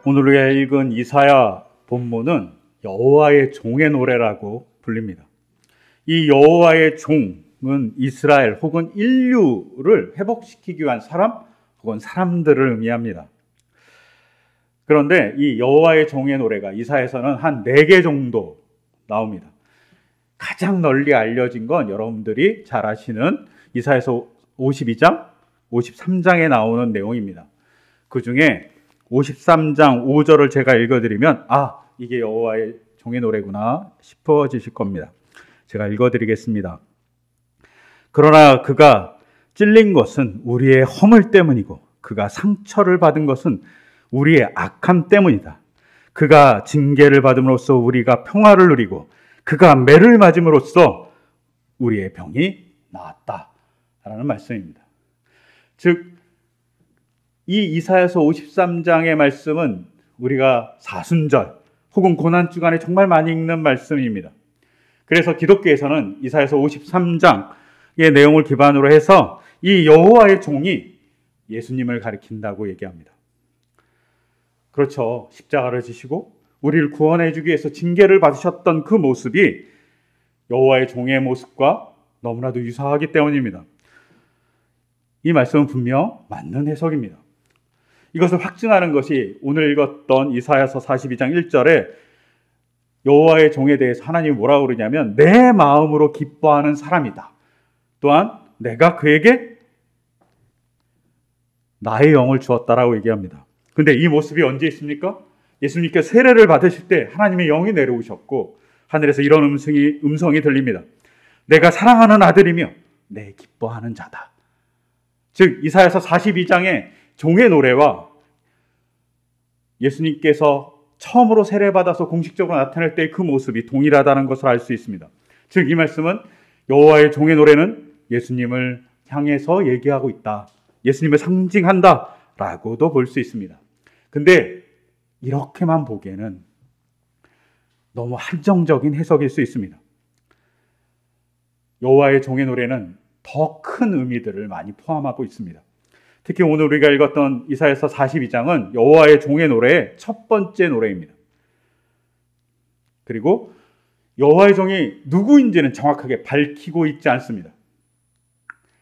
오늘 우리가 읽은 이사야 본문은 여호와의 종의 노래라고 불립니다. 이 여호와의 종은 이스라엘 혹은 인류를 회복시키기 위한 사람 혹은 사람들을 의미합니다. 그런데 이 여호와의 종의 노래가 이사야에서는 한 4개 정도 나옵니다. 가장 널리 알려진 건 여러분들이 잘 아시는 이사야서 52장, 53장에 나오는 내용입니다. 그 중에 53장 5절을 제가 읽어드리면 이게 여호와의 종의 노래구나 싶어지실 겁니다. 제가 읽어드리겠습니다. 그러나 그가 찔린 것은 우리의 허물 때문이고 그가 상처를 받은 것은 우리의 악함 때문이다. 그가 징계를 받음으로써 우리가 평화를 누리고 그가 매를 맞음으로써 우리의 병이 나았다 라는 말씀입니다. 즉 이 이사야서 53장의 말씀은 우리가 사순절 혹은 고난주간에 정말 많이 읽는 말씀입니다. 그래서 기독교에서는 이사야서 53장의 내용을 기반으로 해서 이 여호와의 종이 예수님을 가리킨다고 얘기합니다. 그렇죠. 십자가를 지시고 우리를 구원해 주기 위해서 징계를 받으셨던 그 모습이 여호와의 종의 모습과 너무나도 유사하기 때문입니다. 이 말씀은 분명 맞는 해석입니다. 이것을 확증하는 것이 오늘 읽었던 이사야서 42장 1절에 여호와의 종에 대해서 하나님이 뭐라고 그러냐면 내 마음으로 기뻐하는 사람이다. 또한 내가 그에게 나의 영을 주었다라고 얘기합니다. 근데 이 모습이 언제 있습니까? 예수님께서 세례를 받으실 때 하나님의 영이 내려오셨고 하늘에서 이런 음성이 들립니다. 내가 사랑하는 아들이며 내 기뻐하는 자다. 즉 이사야서 42장의 종의 노래와 예수님께서 처음으로 세례받아서 공식적으로 나타날 때의 그 모습이 동일하다는 것을 알 수 있습니다. 즉 이 말씀은 여호와의 종의 노래는 예수님을 향해서 얘기하고 있다. 예수님을 상징한다 라고도 볼 수 있습니다. 근데 이렇게만 보기에는 너무 한정적인 해석일 수 있습니다. 여호와의 종의 노래는 더 큰 의미들을 많이 포함하고 있습니다. 특히 오늘 우리가 읽었던 이사야서 42장은 여호와의 종의 노래의 첫 번째 노래입니다. 그리고 여호와의 종이 누구인지는 정확하게 밝히고 있지 않습니다.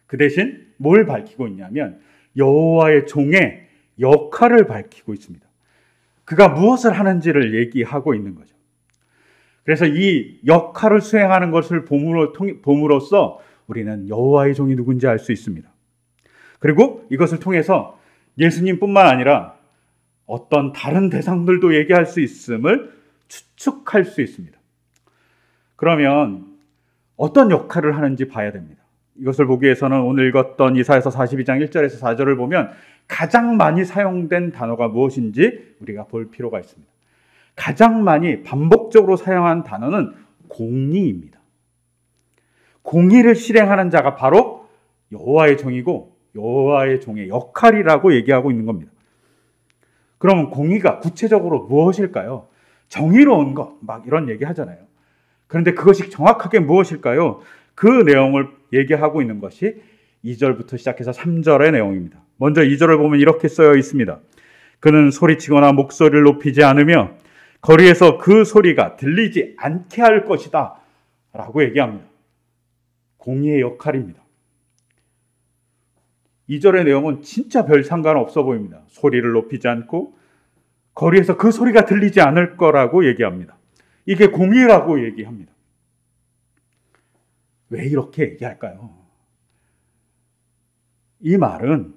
그 대신 뭘 밝히고 있냐면 여호와의 종의 역할을 밝히고 있습니다. 그가 무엇을 하는지를 얘기하고 있는 거죠. 그래서 이 역할을 수행하는 것을 봄으로써 우리는 여호와의 종이 누군지 알 수 있습니다. 그리고 이것을 통해서 예수님뿐만 아니라 어떤 다른 대상들도 얘기할 수 있음을 추측할 수 있습니다. 그러면 어떤 역할을 하는지 봐야 됩니다. 이것을 보기 위해서는 오늘 읽었던 이사야서 42장 1절에서 4절을 보면 가장 많이 사용된 단어가 무엇인지 우리가 볼 필요가 있습니다. 가장 많이 반복적으로 사용한 단어는 공의입니다. 공의를 실행하는 자가 바로 여호와의 종이고 여호와의 종의 역할이라고 얘기하고 있는 겁니다. 그러면 공의가 구체적으로 무엇일까요? 정의로운 것, 막 이런 얘기 하잖아요. 그런데 그것이 정확하게 무엇일까요? 그 내용을 얘기하고 있는 것이 2절부터 시작해서 3절의 내용입니다. 먼저 2절을 보면 이렇게 쓰여 있습니다. 그는 소리치거나 목소리를 높이지 않으며 거리에서 그 소리가 들리지 않게 할 것이다 라고 얘기합니다. 공의의 역할입니다. 2절의 내용은 진짜 별 상관없어 보입니다. 소리를 높이지 않고 거리에서 그 소리가 들리지 않을 거라고 얘기합니다. 이게 공의라고 얘기합니다. 왜 이렇게 얘기할까요? 이 말은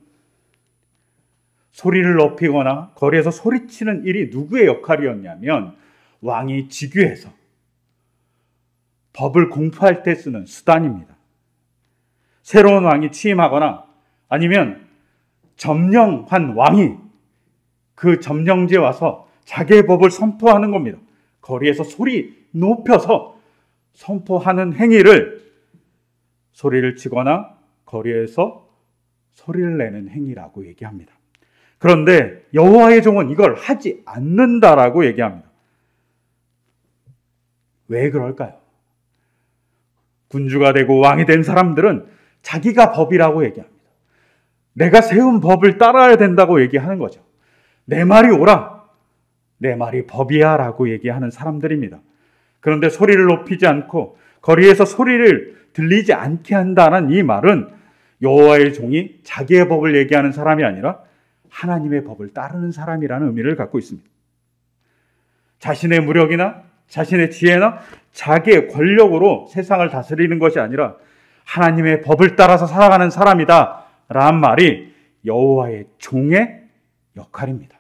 소리를 높이거나 거리에서 소리치는 일이 누구의 역할이었냐면 왕이 즉위해서 법을 공포할 때 쓰는 수단입니다. 새로운 왕이 취임하거나 아니면 점령한 왕이 그 점령지에 와서 자기의 법을 선포하는 겁니다. 거리에서 소리 높여서 선포하는 행위를 소리를 치거나 거리에서 소리를 내는 행위라고 얘기합니다. 그런데 여호와의 종은 이걸 하지 않는다라고 얘기합니다. 왜 그럴까요? 군주가 되고 왕이 된 사람들은 자기가 법이라고 얘기합니다. 내가 세운 법을 따라야 된다고 얘기하는 거죠. 내 말이 옳아. 내 말이 법이야 라고 얘기하는 사람들입니다. 그런데 소리를 높이지 않고 거리에서 소리를 들리지 않게 한다는 이 말은 여호와의 종이 자기의 법을 얘기하는 사람이 아니라 하나님의 법을 따르는 사람이라는 의미를 갖고 있습니다. 자신의 무력이나 자신의 지혜나 자기의 권력으로 세상을 다스리는 것이 아니라 하나님의 법을 따라서 살아가는 사람이다 라는 말이 여호와의 종의 역할입니다.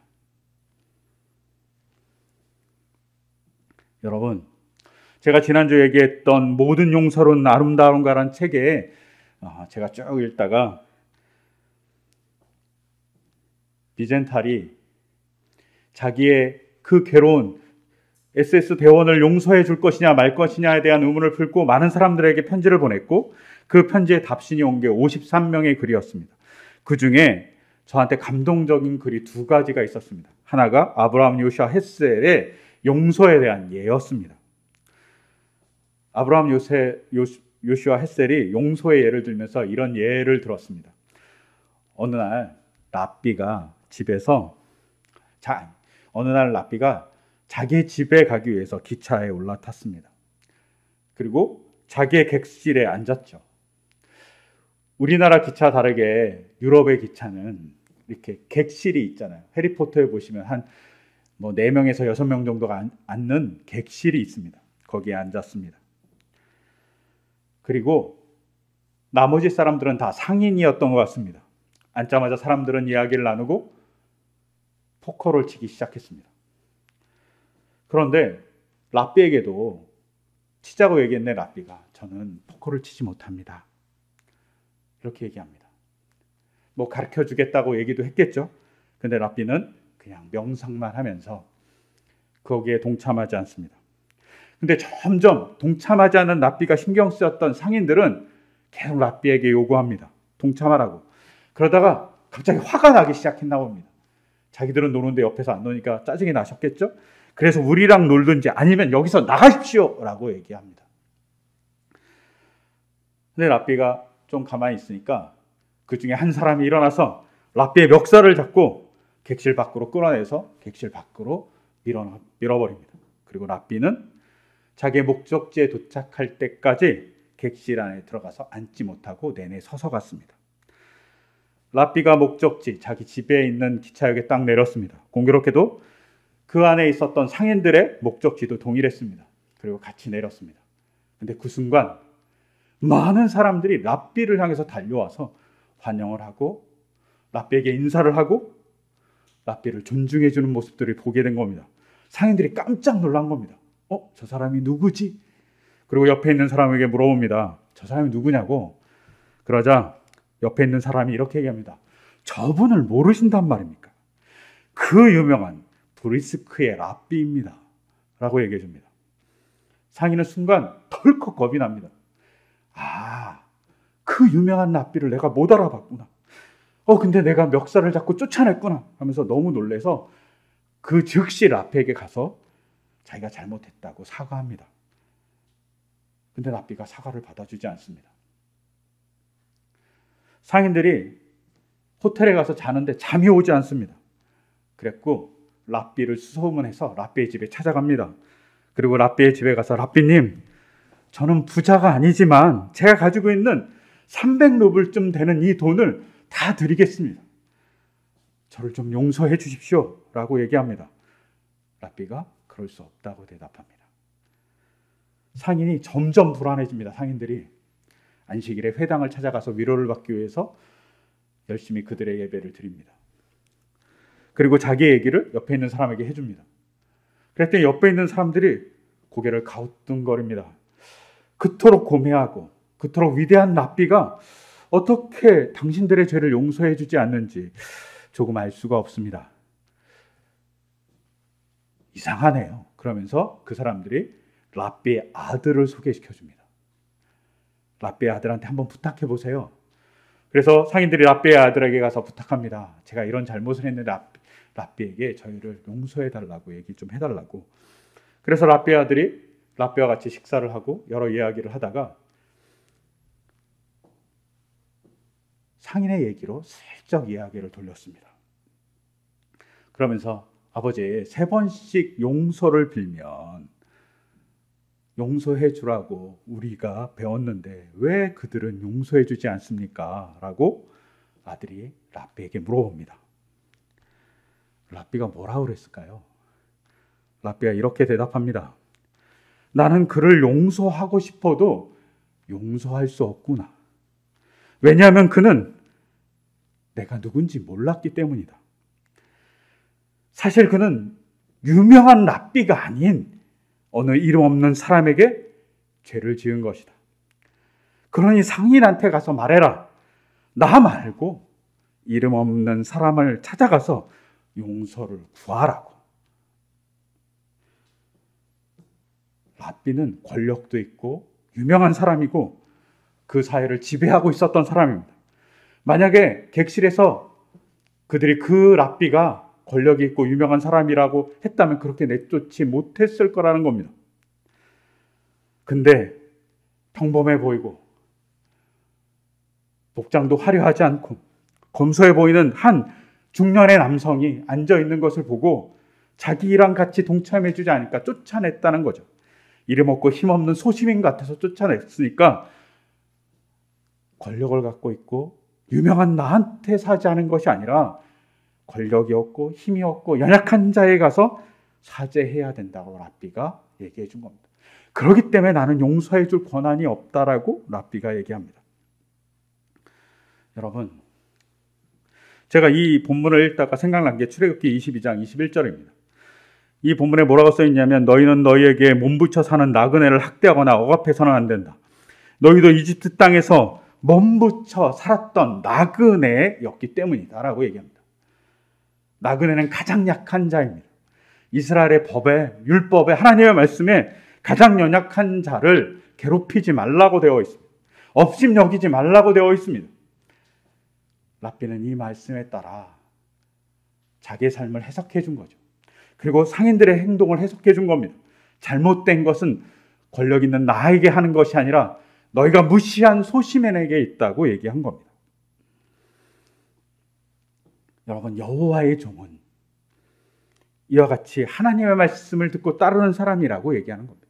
여러분, 제가 지난주 얘기했던 모든 용서로는 아름다운가라는 책에 제가 쭉 읽다가 비젠탈이 자기의 그 괴로운 SS 대원을 용서해 줄 것이냐 말 것이냐에 대한 의문을 풀고 많은 사람들에게 편지를 보냈고 그 편지에 답신이 온 게 53명의 글이었습니다. 그 중에 저한테 감동적인 글이 두 가지가 있었습니다. 하나가 아브라함 요시아 헷셀의 용서에 대한 예였습니다. 아브라함 요시아 헷셀이 용서의 예를 들면서 이런 예를 들었습니다. 어느 날 랍비가 자기 집에 가기 위해서 기차에 올라탔습니다. 그리고 자기의 객실에 앉았죠. 우리나라 기차 다르게 유럽의 기차는 이렇게 객실이 있잖아요. 해리포터에 보시면 한 4명에서 6명 정도가 앉는 객실이 있습니다. 거기에 앉았습니다. 그리고 나머지 사람들은 다 상인이었던 것 같습니다. 앉자마자 사람들은 이야기를 나누고 포커를 치기 시작했습니다. 그런데 랍비에게도 치자고 얘기했네. 랍비가 저는 포커를 치지 못합니다. 이렇게 얘기합니다. 가르쳐 주겠다고 얘기도 했겠죠. 근데 랍비는 그냥 명상만 하면서 거기에 동참하지 않습니다. 근데 점점 동참하지 않은 랍비가 신경 쓰였던 상인들은 계속 랍비에게 요구합니다. 동참하라고. 그러다가 갑자기 화가 나기 시작했나 봅니다. 자기들은 노는데 옆에서 안 노니까 짜증이 나셨겠죠. 그래서 우리랑 놀든지 아니면 여기서 나가십시오 라고 얘기합니다. 근데 랍비가 좀 가만히 있으니까 그 중에 한 사람이 일어나서 랍비의 멱살을 잡고 객실 밖으로 끌어내서 객실 밖으로 밀어버립니다. 그리고 랍비는 자기의 목적지에 도착할 때까지 객실 안에 들어가서 앉지 못하고 내내 서서 갔습니다. 랍비가 목적지, 자기 집에 있는 기차역에 딱 내렸습니다. 공교롭게도 그 안에 있었던 상인들의 목적지도 동일했습니다. 그리고 같이 내렸습니다. 근데 그 순간 많은 사람들이 랍비를 향해서 달려와서 환영을 하고 랍비에게 인사를 하고 랍비를 존중해 주는 모습들을 보게 된 겁니다. 상인들이 깜짝 놀란 겁니다. 저 사람이 누구지? 그리고 옆에 있는 사람에게 물어봅니다. 저 사람이 누구냐고. 그러자 옆에 있는 사람이 이렇게 얘기합니다. 저분을 모르신단 말입니까? 그 유명한 브리스크의 랍비입니다. 라고 얘기해 줍니다. 상인은 순간 덜컥 겁이 납니다. 그 유명한 랍비를 내가 못 알아봤구나. 근데 내가 멱살을 잡고 쫓아냈구나 하면서 너무 놀라서 그 즉시 랍비에게 가서 자기가 잘못했다고 사과합니다. 근데 랍비가 사과를 받아주지 않습니다. 상인들이 호텔에 가서 자는데 잠이 오지 않습니다. 그랬고 랍비를 수소문해서 랍비의 집에 찾아갑니다. 그리고 랍비의 집에 가서 랍비님, 저는 부자가 아니지만 제가 가지고 있는 300루블쯤 되는 이 돈을 다 드리겠습니다. 저를 좀 용서해 주십시오 라고 얘기합니다. 랍비가 그럴 수 없다고 대답합니다. 상인이 점점 불안해집니다. 상인들이 안식일에 회당을 찾아가서 위로를 받기 위해서 열심히 그들의 예배를 드립니다. 그리고 자기의 얘기를 옆에 있는 사람에게 해줍니다. 그랬더니 옆에 있는 사람들이 고개를 갸우뚱거립니다. 그토록 고매하고 그토록 위대한 랍비가 어떻게 당신들의 죄를 용서해 주지 않는지 조금 알 수가 없습니다. 이상하네요. 그러면서 그 사람들이 랍비의 아들을 소개시켜 줍니다. 랍비의 아들한테 한번 부탁해 보세요. 그래서 상인들이 랍비의 아들에게 가서 부탁합니다. 제가 이런 잘못을 했는데 랍비에게 저희를 용서해 달라고 얘기 좀 해달라고. 그래서 랍비의 아들이 랍비와 같이 식사를 하고 여러 이야기를 하다가 상인의 얘기로 슬쩍 이야기를 돌렸습니다. 그러면서 아버지, 3번씩 용서를 빌면 용서해 주라고 우리가 배웠는데 왜 그들은 용서해 주지 않습니까? 라고 아들이 랍비에게 물어봅니다. 랍비가 뭐라고 그랬을까요? 랍비가 이렇게 대답합니다. 나는 그를 용서하고 싶어도 용서할 수 없구나. 왜냐하면 그는 내가 누군지 몰랐기 때문이다. 사실 그는 유명한 랍비가 아닌 어느 이름 없는 사람에게 죄를 지은 것이다. 그러니 상인한테 가서 말해라. 나 말고 이름 없는 사람을 찾아가서 용서를 구하라고. 랍비는 권력도 있고 유명한 사람이고 그 사회를 지배하고 있었던 사람입니다. 만약에 객실에서 그들이 그 랍비가 권력이 있고 유명한 사람이라고 했다면 그렇게 내쫓지 못했을 거라는 겁니다. 근데 평범해 보이고 복장도 화려하지 않고 검소해 보이는 한 중년의 남성이 앉아있는 것을 보고 자기랑 같이 동참해 주지 않으니까 쫓아냈다는 거죠. 이름 없고 힘없는 소시민 같아서 쫓아냈으니까 권력을 갖고 있고 유명한 나한테 사죄하는 것이 아니라 권력이 없고 힘이 없고 연약한 자에 가서 사죄해야 된다고 랍비가 얘기해 준 겁니다. 그렇기 때문에 나는 용서해 줄 권한이 없다라고 랍비가 얘기합니다. 여러분, 제가 이 본문을 읽다가 생각난 게 출애굽기 22장 21절입니다. 이 본문에 뭐라고 써있냐면 너희는 너희에게 몸부쳐 사는 나그네를 학대하거나 억압해서는 안 된다. 너희도 이집트 땅에서 몸부쳐 살았던 나그네였기 때문이다 라고 얘기합니다. 나그네는 가장 약한 자입니다. 이스라엘의 법에, 율법에, 하나님의 말씀에 가장 연약한 자를 괴롭히지 말라고 되어 있습니다. 업심 여기지 말라고 되어 있습니다. 랍비는 이 말씀에 따라 자기의 삶을 해석해 준 거죠. 그리고 상인들의 행동을 해석해 준 겁니다. 잘못된 것은 권력 있는 나에게 하는 것이 아니라 너희가 무시한 소시민에게 있다고 얘기한 겁니다. 여러분, 여호와의 종은 이와 같이 하나님의 말씀을 듣고 따르는 사람이라고 얘기하는 겁니다.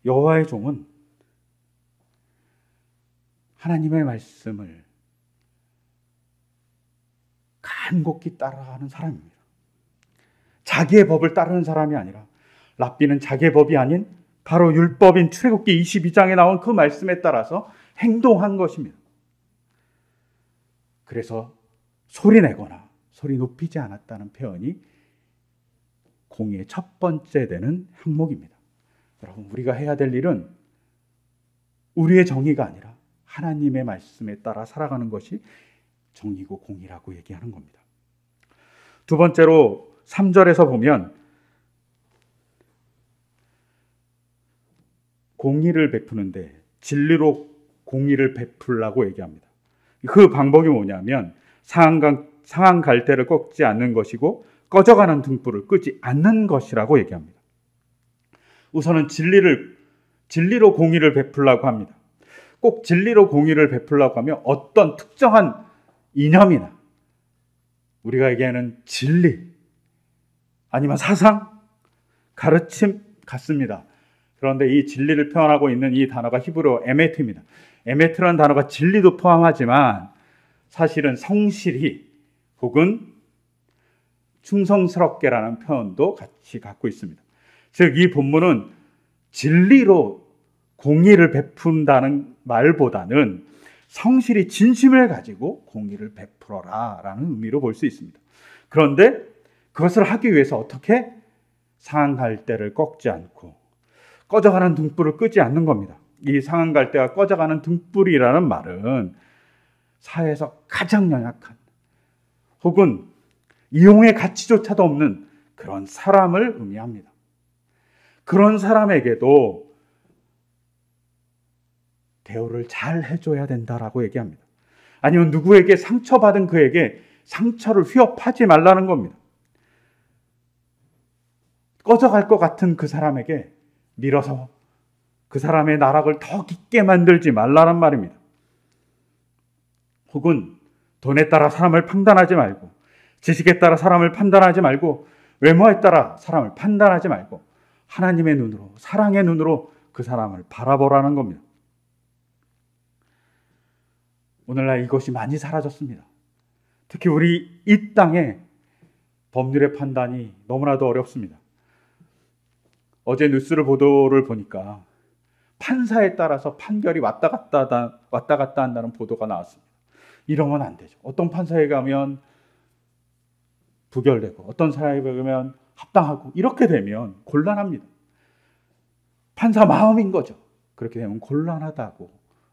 여호와의 종은 하나님의 말씀을 간곡히 따라가는 사람입니다. 자기의 법을 따르는 사람이 아니라 랍비는 자기의 법이 아닌 바로 율법인 출애굽기 22장에 나온 그 말씀에 따라서 행동한 것입니다. 그래서 소리 내거나 소리 높이지 않았다는 표현이 공의의 첫 번째 되는 항목입니다. 여러분, 우리가 해야 될 일은 우리의 정의가 아니라 하나님의 말씀에 따라 살아가는 것이 정의고 공의라고 얘기하는 겁니다. 두 번째로 3절에서 보면 공의를 베푸는데 진리로 공의를 베풀라고 얘기합니다. 그 방법이 뭐냐면 상한 갈대를 꺾지 않는 것이고 꺼져가는 등불을 끄지 않는 것이라고 얘기합니다. 우선은 진리로 공의를 베풀라고 합니다. 꼭 진리로 공의를 베풀라고 하면 어떤 특정한 이념이나 우리가 얘기하는 진리 아니면 사상, 가르침 같습니다. 그런데 이 진리를 표현하고 있는 이 단어가 히브리어 에메트입니다. 에메트라는 단어가 진리도 포함하지만 사실은 성실히 혹은 충성스럽게라는 표현도 같이 갖고 있습니다. 즉, 이 본문은 진리로 공의를 베푼다는 말보다는 성실히 진심을 가지고 공의를 베풀어라 라는 의미로 볼 수 있습니다. 그런데 그것을 하기 위해서 어떻게? 상한 갈대를 꺾지 않고 꺼져가는 등불을 끄지 않는 겁니다. 이 상한 갈대가 꺼져가는 등불이라는 말은 사회에서 가장 연약한 혹은 이용의 가치조차도 없는 그런 사람을 의미합니다. 그런 사람에게도 대우를 잘 해줘야 된다라고 얘기합니다. 아니면 누구에게 상처받은 그에게 상처를 휘업하지 말라는 겁니다. 꺼져갈 것 같은 그 사람에게 밀어서 그 사람의 나락을 더 깊게 만들지 말라는 말입니다. 혹은 돈에 따라 사람을 판단하지 말고, 지식에 따라 사람을 판단하지 말고, 외모에 따라 사람을 판단하지 말고 하나님의 눈으로, 사랑의 눈으로 그 사람을 바라보라는 겁니다. 오늘날 이것이 많이 사라졌습니다. 특히 우리 이 땅에 법률의 판단이 너무나도 어렵습니다. 어제 뉴스를 보도를 보니까 판사에 따라서 판결이 왔다 갔다 한다는 보도가 나왔습니다. 이러면 안 되죠. 어떤 판사에 가면 부결되고 어떤 사람에 가면 합당하고, 이렇게 되면 곤란합니다. 판사 마음인 거죠. 그렇게 되면 곤란하다고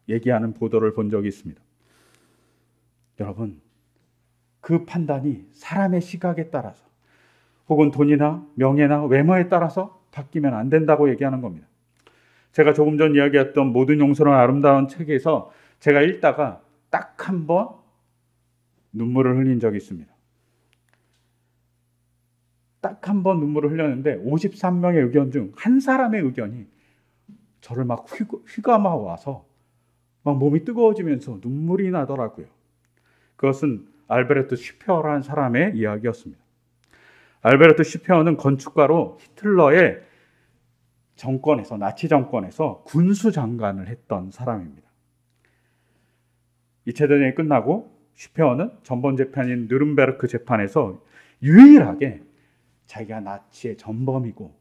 얘기하는 보도를 본 적이 있습니다. 여러분, 그 판단이 사람의 시각에 따라서 혹은 돈이나 명예나 외모에 따라서 바뀌면 안 된다고 얘기하는 겁니다. 제가 조금 전 이야기했던 모든 용서는 아름다운 책에서 제가 읽다가 딱 한 번 눈물을 흘린 적이 있습니다. 딱 한 번 눈물을 흘렸는데 53명의 의견 중 한 사람의 의견이 저를 막 휘감아 와서 막 몸이 뜨거워지면서 눈물이 나더라고요. 그것은 알베르트 슈페어라는 사람의 이야기였습니다. 알베르트 슈페어는 건축가로 히틀러의 정권에서, 나치 정권에서 군수장관을 했던 사람입니다. 2차 대전이 끝나고 슈페어는 전범 재판인 누른베르크 재판에서 유일하게 자기가 나치의 전범이고,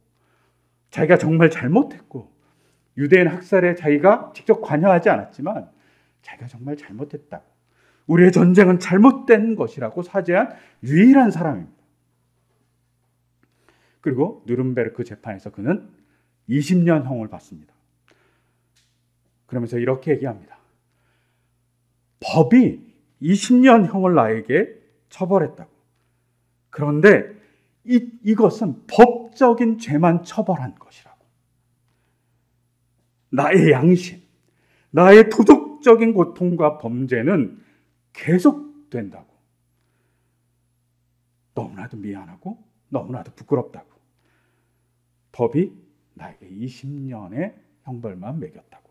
자기가 정말 잘못했고, 유대인 학살에 자기가 직접 관여하지 않았지만 자기가 정말 잘못했다고, 우리의 전쟁은 잘못된 것이라고 사죄한 유일한 사람입니다. 그리고 누른베르크 재판에서 그는 20년형을 받습니다. 그러면서 이렇게 얘기합니다. 법이 20년형을 나에게 처벌했다고. 그런데 이것은 법적인 죄만 처벌한 것이라고. 나의 양심, 나의 도덕적인 고통과 범죄는 계속된다고. 너무나도 미안하고 너무나도 부끄럽다고. 법이 나에게 20년의 형벌만 매겼다고.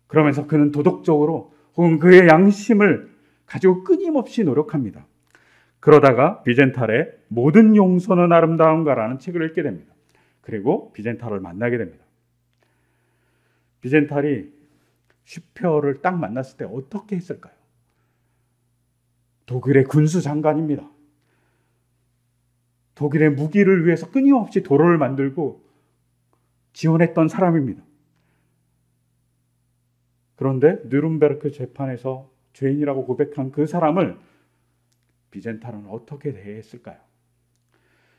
그러면서 그는 도덕적으로 혹은 그의 양심을 가지고 끊임없이 노력합니다. 그러다가 비젠탈의 모든 용서는 아름다운가라는 책을 읽게 됩니다. 그리고 비젠탈을 만나게 됩니다. 비젠탈이 슈페어를 딱 만났을 때 어떻게 했을까요? 독일의 군수장관입니다. 독일의 무기를 위해서 끊임없이 도로를 만들고 지원했던 사람입니다. 그런데 누른베르크 재판에서 죄인이라고 고백한 그 사람을 비젠탈은 어떻게 대했을까요?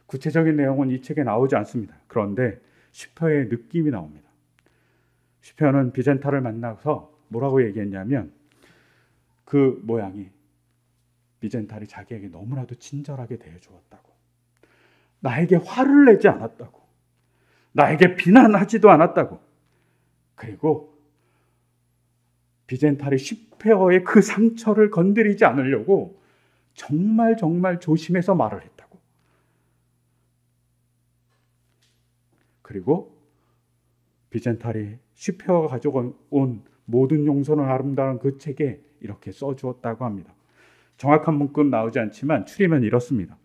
구체적인 내용은 이 책에 나오지 않습니다. 그런데 슈페어의 느낌이 나옵니다. 슈페어는 비젠탈을 만나서 뭐라고 얘기했냐면, 그 모양이 비젠탈이 자기에게 너무나도 친절하게 대해주었다고, 나에게 화를 내지 않았다고, 나에게 비난하지도 않았다고, 그리고 비젠탈이 슈페어의 그 상처를 건드리지 않으려고 정말 조심해서 말을 했다고. 그리고 비젠탈이 슈페어가 가져온 모든 용서는 아름다운 그 책에 이렇게 써주었다고 합니다. 정확한 문구는 나오지 않지만 추리면 이렇습니다.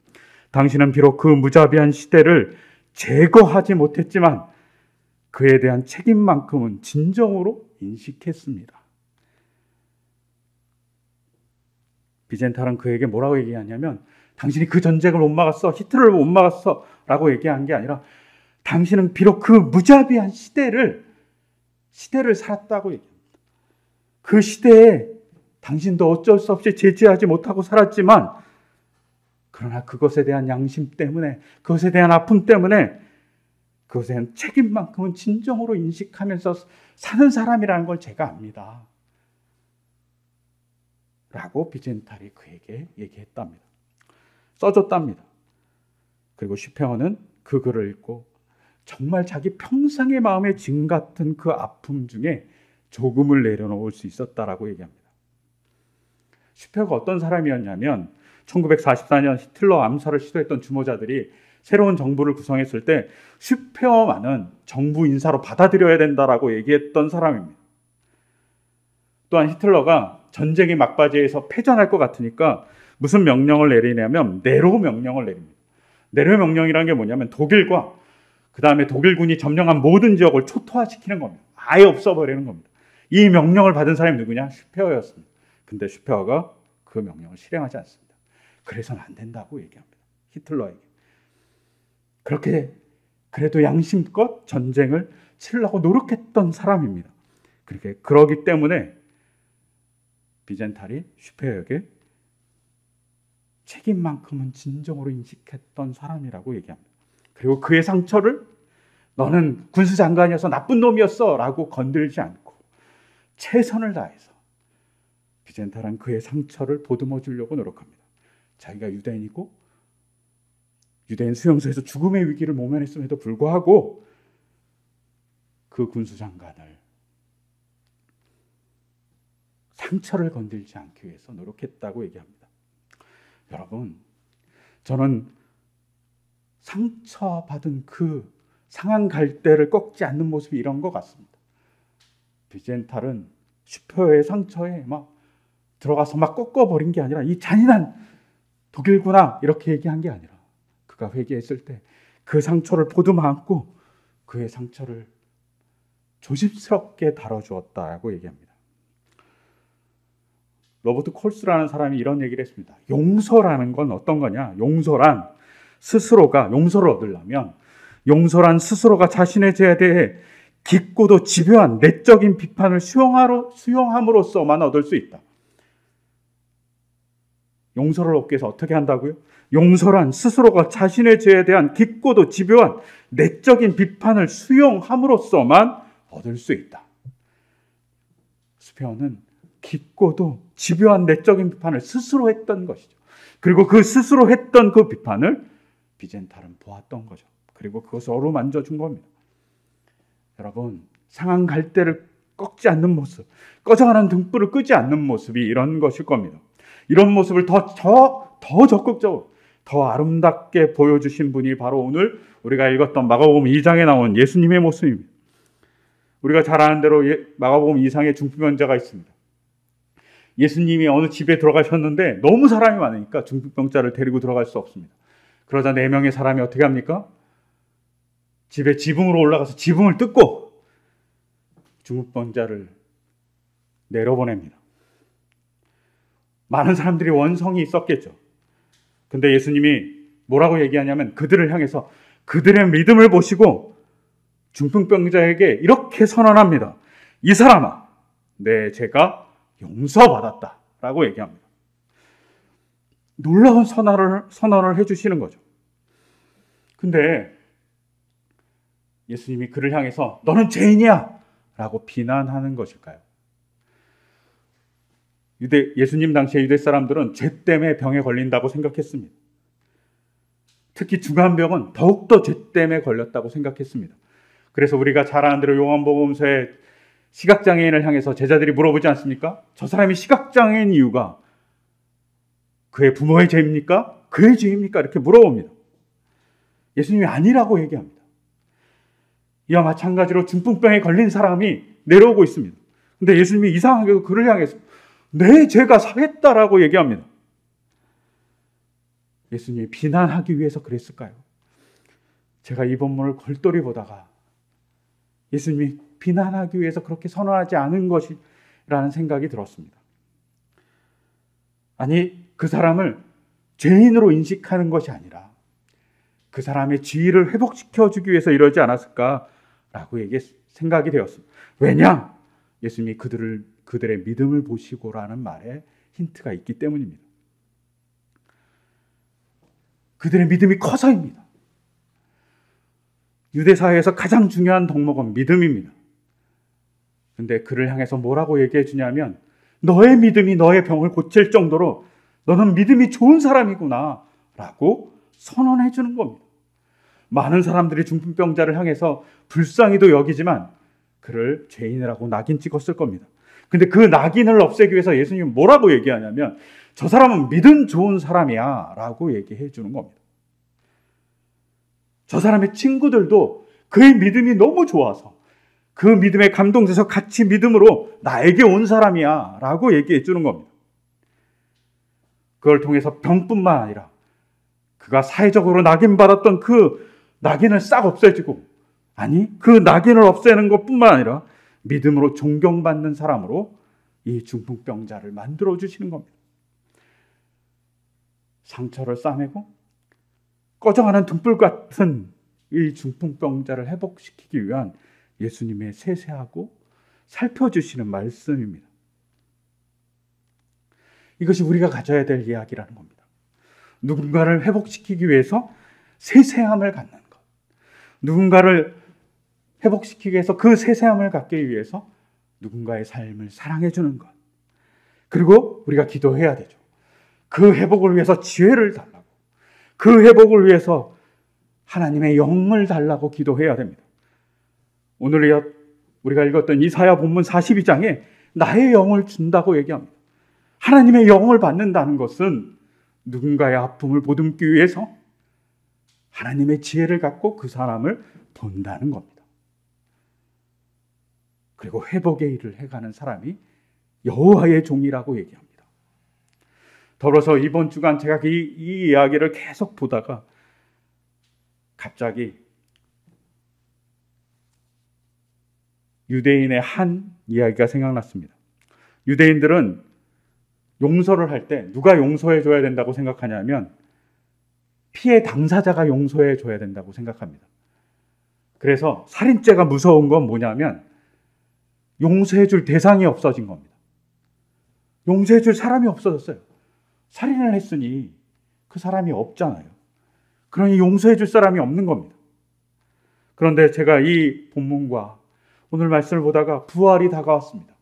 당신은 비록 그 무자비한 시대를 제거하지 못했지만 그에 대한 책임만큼은 진정으로 인식했습니다. 비젠탈은 그에게 뭐라고 얘기하냐면, 당신이 그 전쟁을 못 막았어, 히틀러를 못 막았어 라고 얘기한 게 아니라, 당신은 비록 그 무자비한 시대를 살았다고 얘기합니다. 그 시대에 당신도 어쩔 수 없이 제지하지 못하고 살았지만, 그러나 그것에 대한 양심 때문에, 그것에 대한 아픔 때문에, 그것에 대한 책임만큼은 진정으로 인식하면서 사는 사람이라는 걸 제가 압니다. 라고 비젠탈이 그에게 얘기했답니다. 써줬답니다. 그리고 슈페어는 그 글을 읽고 정말 자기 평생의 마음의 짐 같은 그 아픔 중에 조금을 내려놓을 수 있었다라고 얘기합니다. 슈페어가 어떤 사람이었냐면, 1944년 히틀러 암살을 시도했던 주모자들이 새로운 정부를 구성했을 때 슈페어만은 정부 인사로 받아들여야 된다라고 얘기했던 사람입니다. 또한 히틀러가 전쟁의 막바지에서 패전할 것 같으니까 무슨 명령을 내리냐면 네로 명령을 내립니다. 네로 명령이라는 게 뭐냐면 독일과 그 다음에 독일군이 점령한 모든 지역을 초토화시키는 겁니다. 아예 없어버리는 겁니다. 이 명령을 받은 사람이 누구냐? 슈페어였습니다. 근데 슈페어가 그 명령을 실행하지 않습니다. 그래서는 안 된다고 얘기합니다. 히틀러에게. 그렇게 그래도 양심껏 전쟁을 치르려고 노력했던 사람입니다. 그러기 때문에 비젠탈이 슈페어에게 책임만큼은 진정으로 인식했던 사람이라고 얘기합니다. 그리고 그의 상처를 너는 군수장관이어서 나쁜 놈이었어 라고 건들지 않고 최선을 다해서 비젠탈은 그의 상처를 보듬어 주려고 노력합니다. 자기가 유대인이고 유대인 수용소에서 죽음의 위기를 모면했음에도 불구하고 그 군수장관을 상처를 건들지 않기 위해서 노력했다고 얘기합니다. 여러분, 저는 상처받은 그 상한 갈대를 꺾지 않는 모습이 이런 것 같습니다. 비젠탈은 슈페어의 상처에 막 들어가서 막 꺾어버린 게 아니라 이 잔인한 독일구나 이렇게 얘기한 게 아니라 그가 회개했을 때 그 상처를 보듬어 안고 그의 상처를 조심스럽게 다뤄주었다고 얘기합니다. 로버트 콜스라는 사람이 이런 얘기를 했습니다. 용서라는 건 어떤 거냐? 용서란 스스로가 용서를 얻으려면 용서란 스스로가 자신의 죄에 대해 깊고도 집요한 내적인 비판을 수용함으로써만 얻을 수 있다. 용서를 얻기 위해서 어떻게 한다고요? 용서란 스스로가 자신의 죄에 대한 깊고도 집요한 내적인 비판을 수용함으로써만 얻을 수 있다. 슈페어는 깊고도 집요한 내적인 비판을 스스로 했던 것이죠. 그리고 그 스스로 했던 그 비판을 비젠탈은 보았던 거죠. 그리고 그것을 어루만져 준 겁니다. 여러분, 상한 갈대를 꺾지 않는 모습, 꺼져가는 등불을 끄지 않는 모습이 이런 것일 겁니다. 이런 모습을 더 적극적으로, 더 아름답게 보여주신 분이 바로 오늘 우리가 읽었던 마가복음 2장에 나온 예수님의 모습입니다. 우리가 잘 아는 대로 마가복음 2장에 중풍병자가 있습니다. 예수님이 어느 집에 들어가셨는데 너무 사람이 많으니까 중풍병자를 데리고 들어갈 수 없습니다. 그러자 4명의 사람이 어떻게 합니까? 집에 지붕으로 올라가서 지붕을 뜯고 중풍병자를 내려보냅니다. 많은 사람들이 원성이 있었겠죠. 근데 예수님이 뭐라고 얘기하냐면 그들을 향해서 그들의 믿음을 보시고 중풍병자에게 이렇게 선언합니다. 이 사람아, 내 죄가 용서받았다 라고 얘기합니다. 놀라운 선언을 해주시는 거죠. 근데 예수님이 그를 향해서 너는 죄인이야 라고 비난하는 것일까요? 예수님 당시에 유대 사람들은 죄 때문에 병에 걸린다고 생각했습니다. 특히 중환병은 더욱더 죄 때문에 걸렸다고 생각했습니다. 그래서 우리가 잘 아는 대로 요한복음서에 시각장애인을 향해서 제자들이 물어보지 않습니까? 저 사람이 시각장애인 이유가 그의 부모의 죄입니까? 그의 죄입니까? 이렇게 물어봅니다. 예수님이 아니라고 얘기합니다. 이와 마찬가지로 중풍병에 걸린 사람이 내려오고 있습니다. 근데 예수님이 이상하게도 그를 향해서 내 죄가 사했다라고 얘기합니다. 예수님이 비난하기 위해서 그랬을까요? 제가 이 본문을 골똘히 보다가 예수님이 비난하기 위해서 그렇게 선언하지 않은 것이라는 생각이 들었습니다. 아니, 그 사람을 죄인으로 인식하는 것이 아니라 그 사람의 지위를 회복시켜주기 위해서 이러지 않았을까라고 생각이 되었습니다. 왜냐? 예수님이 그들의 믿음을 보시고라는 말에 힌트가 있기 때문입니다. 그들의 믿음이 커서입니다. 유대사회에서 가장 중요한 덕목은 믿음입니다. 근데 그를 향해서 뭐라고 얘기해 주냐면 너의 믿음이 너의 병을 고칠 정도로 너는 믿음이 좋은 사람이구나 라고 선언해 주는 겁니다. 많은 사람들이 중풍병자를 향해서 불쌍히도 여기지만 그를 죄인이라고 낙인 찍었을 겁니다. 근데 그 낙인을 없애기 위해서 예수님은 뭐라고 얘기하냐면 저 사람은 믿음 좋은 사람이야 라고 얘기해 주는 겁니다. 저 사람의 친구들도 그의 믿음이 너무 좋아서 그 믿음에 감동돼서 같이 믿음으로 나에게 온 사람이야 라고 얘기해 주는 겁니다. 그걸 통해서 병뿐만 아니라 그가 사회적으로 낙인받았던 그 낙인을 싹 없애지고, 아니 그 낙인을 없애는 것뿐만 아니라 믿음으로 존경받는 사람으로 이 중풍병자를 만들어 주시는 겁니다. 상처를 싸매고 꺼져가는 등불 같은 이 중풍병자를 회복시키기 위한 예수님의 세세하고 살펴주시는 말씀입니다. 이것이 우리가 가져야 될 이야기라는 겁니다. 누군가를 회복시키기 위해서 세세함을 갖는 것, 누군가를 회복시키기 위해서 그 세세함을 갖기 위해서 누군가의 삶을 사랑해주는 것, 그리고 우리가 기도해야 되죠. 그 회복을 위해서 지혜를 달라고, 그 회복을 위해서 하나님의 영을 달라고 기도해야 됩니다. 오늘 우리가 읽었던 이사야 본문 42장에 나의 영을 준다고 얘기합니다. 하나님의 영을 받는다는 것은 누군가의 아픔을 보듬기 위해서 하나님의 지혜를 갖고 그 사람을 본다는 겁니다. 그리고 회복의 일을 해가는 사람이 여호와의 종이라고 얘기합니다. 더불어서 이번 주간 제가 이 이야기를 계속 보다가 갑자기 유대인의 한 이야기가 생각났습니다. 유대인들은 용서를 할 때 누가 용서해 줘야 된다고 생각하냐면 피해 당사자가 용서해 줘야 된다고 생각합니다. 그래서 살인죄가 무서운 건 뭐냐면 용서해 줄 대상이 없어진 겁니다. 용서해 줄 사람이 없어졌어요. 살인을 했으니 그 사람이 없잖아요. 그러니 용서해 줄 사람이 없는 겁니다. 그런데 제가 이 본문과 오늘 말씀을 보다가 부활이 다가왔습니다.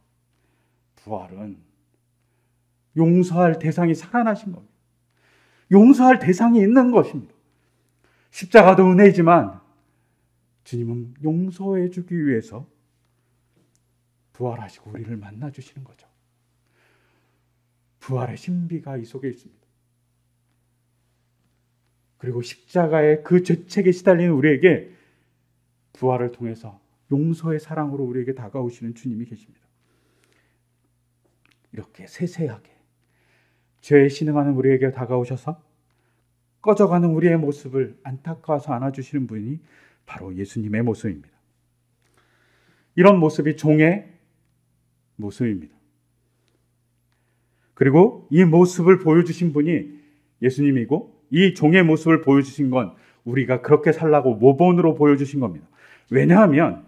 부활은 용서할 대상이 살아나신 겁니다. 용서할 대상이 있는 것입니다. 십자가도 은혜이지만 주님은 용서해 주기 위해서 부활하시고 우리를 만나 주시는 거죠. 부활의 신비가 이 속에 있습니다. 그리고 십자가의 그 죄책에 시달리는 우리에게 부활을 통해서 용서의 사랑으로 우리에게 다가오시는 주님이 계십니다. 이렇게 세세하게 죄에 신음하는 우리에게 다가오셔서 꺼져가는 우리의 모습을 안타까워서 안아주시는 분이 바로 예수님의 모습입니다. 이런 모습이 종의 모습입니다. 그리고 이 모습을 보여주신 분이 예수님이고, 이 종의 모습을 보여주신 건 우리가 그렇게 살라고 모본으로 보여주신 겁니다. 왜냐하면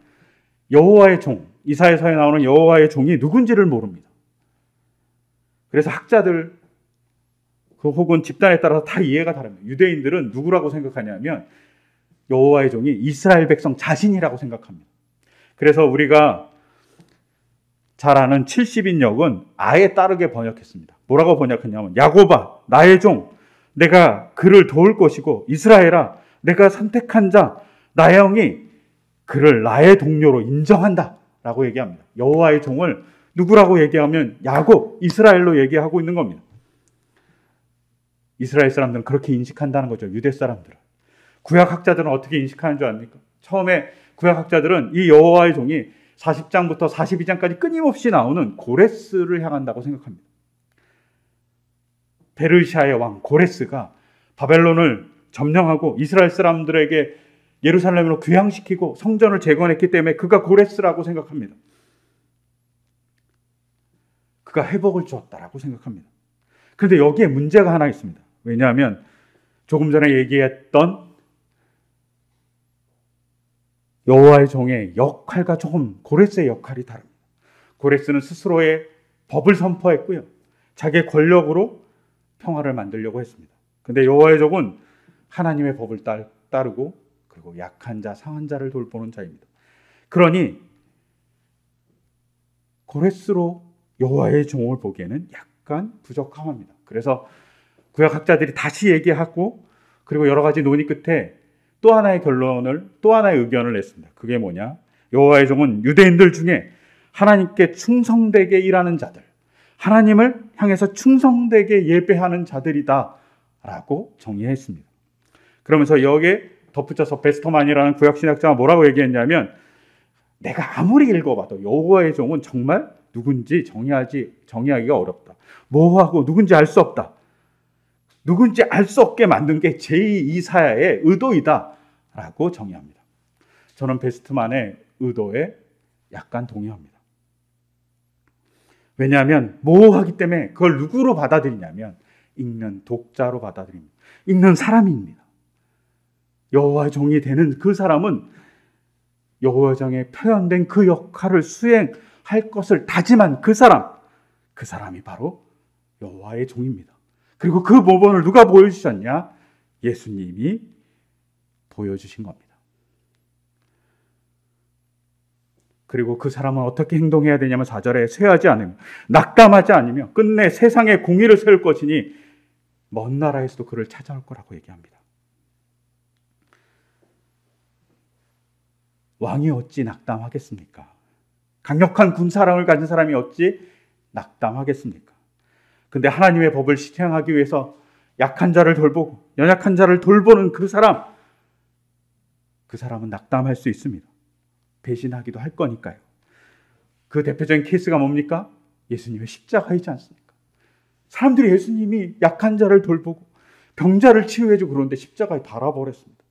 여호와의 종, 이사야서에 나오는 여호와의 종이 누군지를 모릅니다. 그래서 학자들 혹은 집단에 따라서 다 이해가 다릅니다. 유대인들은 누구라고 생각하냐면 여호와의 종이 이스라엘 백성 자신이라고 생각합니다. 그래서 우리가 잘 아는 70인역은 아예 다르게 번역했습니다. 뭐라고 번역했냐면 야곱아 나의 종 내가 그를 도울 것이고 이스라엘아 내가 선택한 자 나의 영이 그를 나의 동료로 인정한다 라고 얘기합니다. 여호와의 종을 누구라고 얘기하면 야곱, 이스라엘로 얘기하고 있는 겁니다. 이스라엘 사람들은 그렇게 인식한다는 거죠. 유대 사람들은. 구약학자들은 어떻게 인식하는 줄 압니까? 처음에 구약학자들은 이 여호와의 종이 40장부터 42장까지 끊임없이 나오는 고레스를 향한다고 생각합니다. 페르시아의 왕 고레스가 바벨론을 점령하고 이스라엘 사람들에게 예루살렘으로 귀향시키고 성전을 재건했기 때문에 그가 고레스라고 생각합니다. 그가 회복을 주었다라고 생각합니다. 그런데 여기에 문제가 하나 있습니다. 왜냐하면 조금 전에 얘기했던 여호와의 종의 역할과 조금 고레스의 역할이 다릅니다. 고레스는 스스로의 법을 선포했고요. 자기의 권력으로 평화를 만들려고 했습니다. 그런데 여호와의 종은 하나님의 법을 따르고 그리고 약한 자, 상한 자를 돌보는 자입니다. 그러니 고레스로 여호와의 종을 보기에는 약간 부적합합니다. 그래서 구약학자들이 다시 얘기하고 그리고 여러 가지 논의 끝에 또 하나의 의견을 냈습니다. 그게 뭐냐? 여호와의 종은 유대인들 중에 하나님께 충성되게 일하는 자들, 하나님을 향해서 충성되게 예배하는 자들이다 라고 정의했습니다. 그러면서 여기에 덧붙여서 베스터만이라는 구약신학자가 뭐라고 얘기했냐면 내가 아무리 읽어봐도 여호와의 종은 정말 누군지 정의하기가 어렵다. 뭐하고 누군지 알 수 없다. 누군지 알 수 없게 만든 게 제2이사야의 의도이다 라고 정의합니다. 저는 베스트만의 의도에 약간 동의합니다. 왜냐하면 모호하기 때문에 그걸 누구로 받아들이냐면 읽는 독자로 받아들입니다. 읽는 사람입니다. 여호와의 종이 되는 그 사람은 여호와의 종에 표현된 그 역할을 수행할 것을 다짐한 그 사람이 바로 여호와의 종입니다. 그리고 그 모범을 누가 보여주셨냐? 예수님이 보여주신 겁니다. 그리고 그 사람은 어떻게 행동해야 되냐면 4절에 쇠하지 않으며 낙담하지 않으며 끝내 세상에 공의를 세울 것이니 먼 나라에서도 그를 찾아올 거라고 얘기합니다. 왕이 어찌 낙담하겠습니까? 강력한 군사랑을 가진 사람이 어찌 낙담하겠습니까? 근데 하나님의 법을 실행하기 위해서 약한 자를 돌보고 연약한 자를 돌보는 그 사람은 낙담할 수 있습니다. 배신하기도 할 거니까요. 그 대표적인 케이스가 뭡니까? 예수님의 십자가이지 않습니까? 사람들이 예수님이 약한 자를 돌보고 병자를 치유해주고 그러는데 십자가에 달아버렸습니다.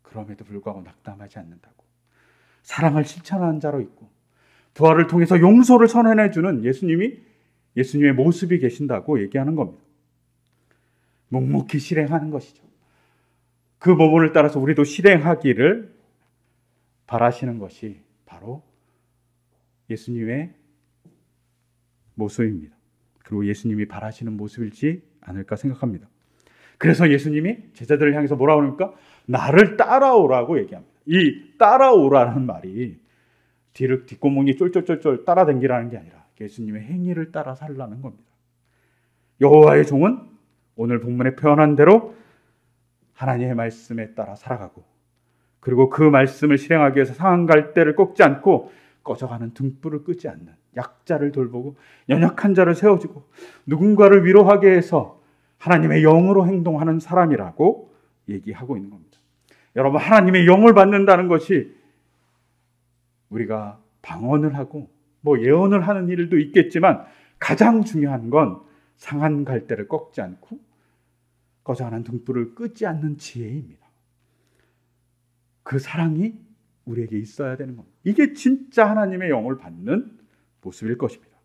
그럼에도 불구하고 낙담하지 않는다고. 사랑을 실천하는 자로 있고 부활을 통해서 용서를 선언해주는 예수님의 모습이 계신다고 얘기하는 겁니다. 묵묵히 실행하는 것이죠. 그 모범을 따라서 우리도 실행하기를 바라시는 것이 바로 예수님의 모습입니다. 그리고 예수님이 바라시는 모습일지 않을까 생각합니다. 그래서 예수님이 제자들을 향해서 뭐라고 합니까? 나를 따라오라고 얘기합니다. 이 따라오라는 말이 뒷구멍이 쫄쫄쫄쫄 따라다니라는 게 아니라 예수님의 행위를 따라 살라는 겁니다. 여호와의 종은 오늘 본문에 표현한 대로 하나님의 말씀에 따라 살아가고 그리고 그 말씀을 실행하기 위해서 상한 갈대를 꺾지 않고 꺼져가는 등불을 끄지 않는 약자를 돌보고 연약한 자를 세워주고 누군가를 위로하게 해서 하나님의 영으로 행동하는 사람이라고 얘기하고 있는 겁니다. 여러분, 하나님의 영을 받는다는 것이 우리가 방언을 하고 예언을 하는 일도 있겠지만 가장 중요한 건 상한 갈대를 꺾지 않고 꺼져가는 등불을 끄지 않는 지혜입니다. 그 사랑이 우리에게 있어야 되는 겁니다. 이게 진짜 하나님의 영을 받는 모습일 것입니다.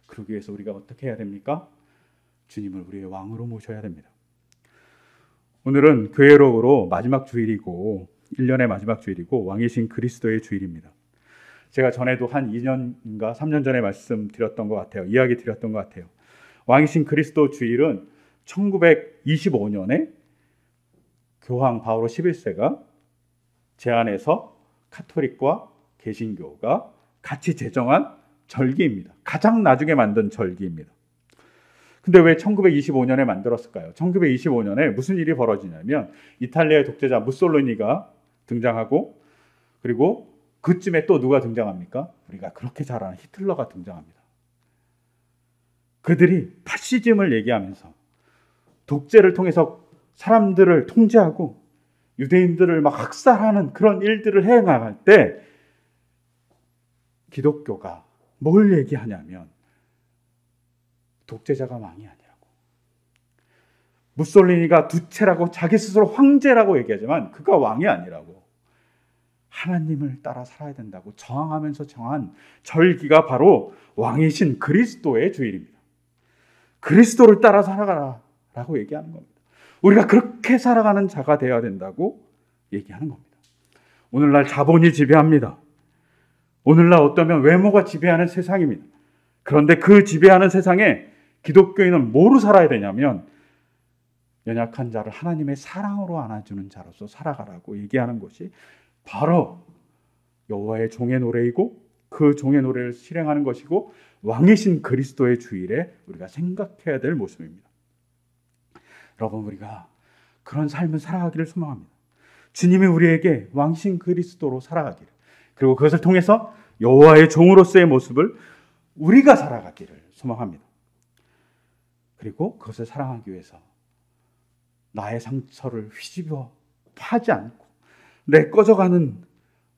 그러기 위해서 우리가 어떻게 해야 됩니까? 주님을 우리의 왕으로 모셔야 됩니다. 오늘은 교회록으로 마지막 주일이고 1년의 마지막 주일이고 왕이신 그리스도의 주일입니다. 제가 전에도 한 2년인가 3년 전에 말씀드렸던 것 같아요. 이야기 드렸던 것 같아요. 왕이신 그리스도 주일은 1925년에 교황 바오로 11세가 제안해서 카톨릭과 개신교가 같이 제정한 절기입니다. 가장 나중에 만든 절기입니다. 근데 왜 1925년에 만들었을까요? 1925년에 무슨 일이 벌어지냐면 이탈리아의 독재자 무솔리니가 등장하고 그리고 그쯤에 또 누가 등장합니까? 우리가 그렇게 잘 아는 히틀러가 등장합니다. 그들이 파시즘을 얘기하면서 독재를 통해서 사람들을 통제하고 유대인들을 막 학살하는 그런 일들을 해나갈 때 기독교가 뭘 얘기하냐면 독재자가 왕이 아니라고. 무솔리니가 두체라고 자기 스스로 황제라고 얘기하지만 그가 왕이 아니라고. 하나님을 따라 살아야 된다고 저항하면서 정한 절기가 바로 왕이신 그리스도의 주일입니다. 그리스도를 따라 살아가라 라고 얘기하는 겁니다. 우리가 그렇게 살아가는 자가 되어야 된다고 얘기하는 겁니다. 오늘날 자본이 지배합니다. 오늘날 어쩌면 외모가 지배하는 세상입니다. 그런데 그 지배하는 세상에 기독교인은 뭐로 살아야 되냐면 연약한 자를 하나님의 사랑으로 안아주는 자로서 살아가라고 얘기하는 것이 바로 여호와의 종의 노래이고 그 종의 노래를 실행하는 것이고 왕이신 그리스도의 주일에 우리가 생각해야 될 모습입니다. 여러분, 우리가 그런 삶을 살아가기를 소망합니다. 주님이 우리에게 왕이신 그리스도로 살아가기를, 그리고 그것을 통해서 여호와의 종으로서의 모습을 우리가 살아가기를 소망합니다. 그리고 그것을 사랑하기 위해서 나의 상처를 휘집어 파지 않고 내 꺼져가는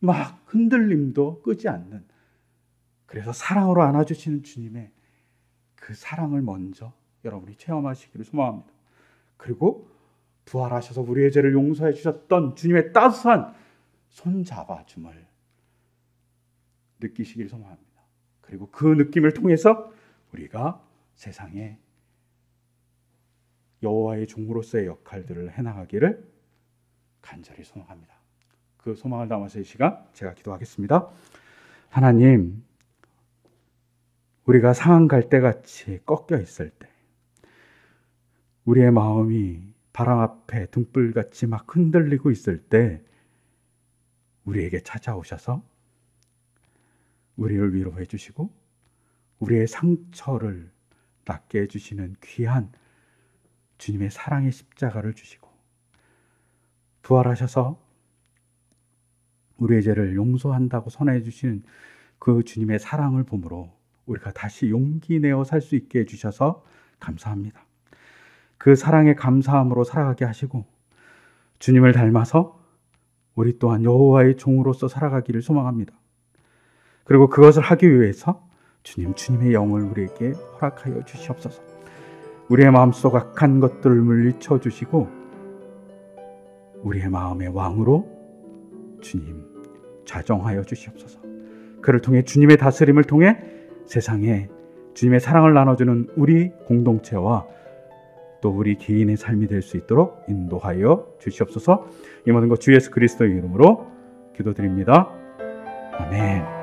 막 흔들림도 끄지 않는, 그래서 사랑으로 안아주시는 주님의 그 사랑을 먼저 여러분이 체험하시기를 소망합니다. 그리고 부활하셔서 우리의 죄를 용서해 주셨던 주님의 따스한 손잡아줌을 느끼시기를 소망합니다. 그리고 그 느낌을 통해서 우리가 세상에 여호와의 종으로서의 역할들을 해나가기를 간절히 소망합니다. 그 소망을 담아서 이 시간 제가 기도하겠습니다. 하나님, 우리가 상한 갈대같이 꺾여 있을 때, 우리의 마음이 바람 앞에 등불같이 막 흔들리고 있을 때 우리에게 찾아오셔서 우리를 위로해 주시고 우리의 상처를 낫게 해주시는 귀한 주님의 사랑의 십자가를 주시고, 부활하셔서 우리의 죄를 용서한다고 선언해 주시는 그 주님의 사랑을 보므로 우리가 다시 용기 내어 살 수 있게 해주셔서 감사합니다. 그 사랑에 감사함으로 살아가게 하시고 주님을 닮아서 우리 또한 여호와의 종으로서 살아가기를 소망합니다. 그리고 그것을 하기 위해서 주님의 영을 우리에게 허락하여 주시옵소서. 우리의 마음속 악한 것들을 물리쳐 주시고 우리의 마음의 왕으로 주님 좌정하여 주시옵소서. 그를 통해 주님의 다스림을 통해 세상에 주님의 사랑을 나눠주는 우리 공동체와 또 우리 개인의 삶이 될 수 있도록 인도하여 주시옵소서. 이 모든 것 주 예수 그리스도의 이름으로 기도드립니다. 아멘.